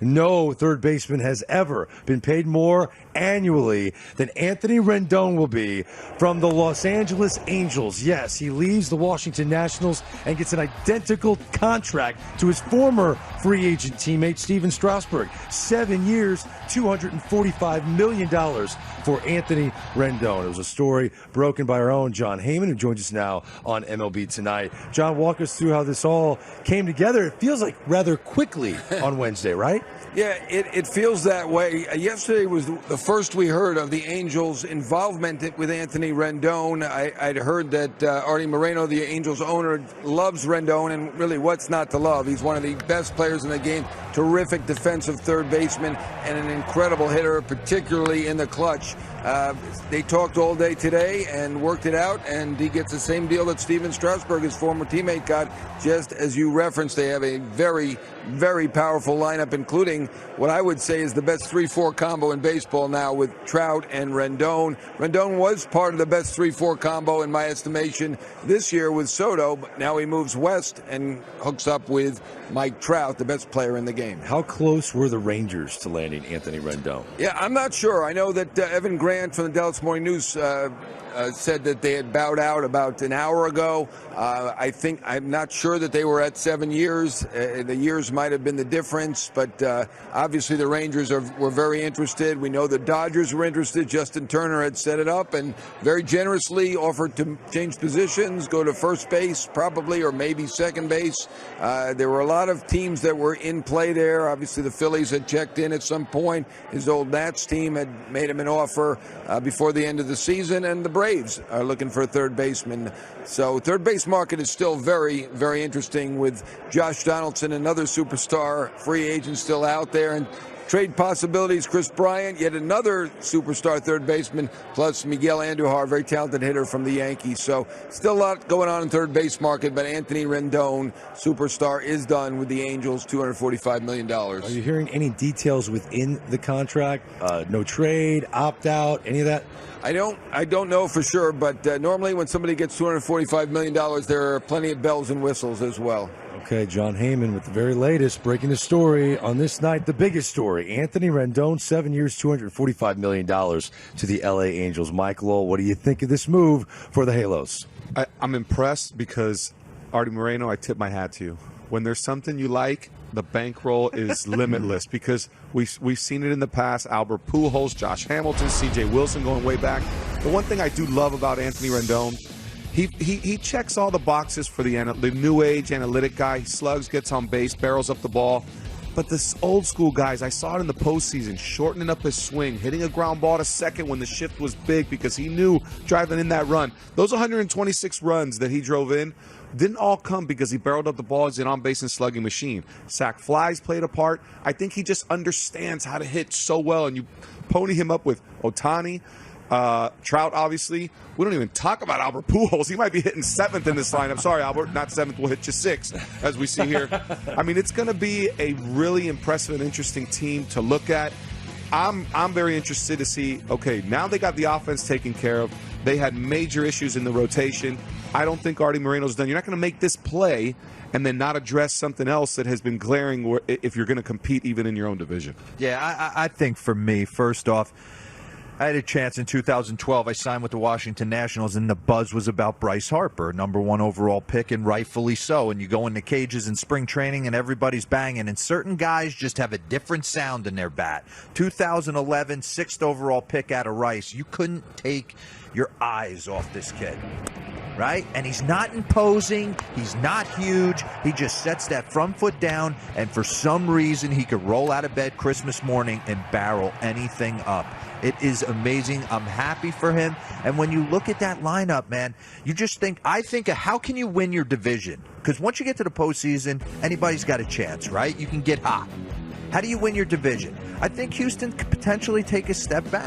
No third baseman has ever been paid more annually than Anthony Rendon will be from the Los Angeles Angels. Yes, he leaves the Washington Nationals and gets an identical contract to his former free agent teammate Steven Strasburg. 7 years, $245 million for Anthony Rendon. It was a story broken by our own John Heyman, who joins us now on MLB Tonight. John, walk us through how this all came together. It feels like rather quickly on Wednesday, right? Yeah, it feels that way. Yesterday was the first we heard of the Angels' involvement with Anthony Rendon. I'd heard that Artie Moreno, the Angels owner, loves Rendon, and really what's not to love? He's one of the best players in the game, terrific defensive third baseman, and an incredible hitter, particularly in the clutch. They talked all day today and worked it out, and he gets the same deal that Steven Strasburg, his former teammate, got. Just as you referenced, they have a very, very powerful lineup, including what I would say is the best 3-4 combo in baseball now with Trout and Rendon. Rendon was part of the best 3-4 combo in my estimation this year with Soto, but now he moves west and hooks up with Mike Trout, the best player in the game. How close were the Rangers to landing Anthony Rendon? Yeah, I'm not sure. I know that Evan Grant from the Dallas Morning News said that they had bowed out about an hour ago. I'm not sure that they were at 7 years. The years might have been the difference, but obviously the Rangers were very interested. We know the Dodgers were interested. Justin Turner had set it up and very generously offered to change positions, go to first base probably, or maybe second base. There were a lot of teams that were in play there. Obviously the Phillies had checked in at some point. His old Nats team had made him an offer before the end of the season, and the Braves are looking for a third baseman. So third base market is still very, very interesting with Josh Donaldson, another superstar free agent, still out there, and trade possibilities. Chris Bryant, yet another superstar third baseman, plus Miguel Andujar, very talented hitter from the Yankees. So still a lot going on in third base market, but Anthony Rendon, superstar, is done with the Angels, $245 million. Are you hearing any details within the contract? No trade, opt out, any of that? I don't know for sure, but normally when somebody gets $245 million, there are plenty of bells and whistles as well. Okay, John Heyman with the very latest, breaking the story on this night, the biggest story. Anthony Rendon, 7 years, $245 million to the LA Angels. Mike Lowell, what do you think of this move for the Halos? I'm impressed because, Artie Moreno, I tip my hat to you. When there's something you like, the bankroll is limitless because we've seen it in the past. Albert Pujols, Josh Hamilton, C.J. Wilson going way back. The one thing I do love about Anthony Rendon, he checks all the boxes for the new age analytic guy. He slugs, gets on base, barrels up the ball. But this old school guys, I saw it in the postseason, shortening up his swing, hitting a ground ball to second when the shift was big because he knew driving in that run. Those 126 runs that he drove in didn't all come because he barreled up the ball as an on-base and slugging machine. Sack flies played a part. I think he just understands how to hit so well, and you pony him up with Ohtani, Trout, obviously. We don't even talk about Albert Pujols. He might be hitting seventh in this lineup. Sorry, Albert, not seventh. We'll hit you sixth, as we see here. I mean, it's going to be a really impressive and interesting team to look at. I'm very interested to see, okay, now they got the offense taken care of. They had major issues in the rotation. I don't think Artie Moreno's done. You're not going to make this play and then not address something else that has been glaring if you're going to compete even in your own division. Yeah, I think for me, first off, I had a chance in 2012. I signed with the Washington Nationals, and the buzz was about Bryce Harper, #1 overall pick, and rightfully so. And you go into cages in spring training, and everybody's banging, and certain guys just have a different sound in their bat. 2011, 6th overall pick out of Rice. You couldn't take your eyes off this kid, right? And he's not imposing. He's not huge. He just sets that front foot down, and for some reason, he could roll out of bed Christmas morning and barrel anything up. It is amazing. I'm happy for him. And when you look at that lineup, man, you just think, how can you win your division? Because once you get to the postseason, anybody's got a chance, right? You can get hot. How do you win your division? I think Houston could potentially take a step back.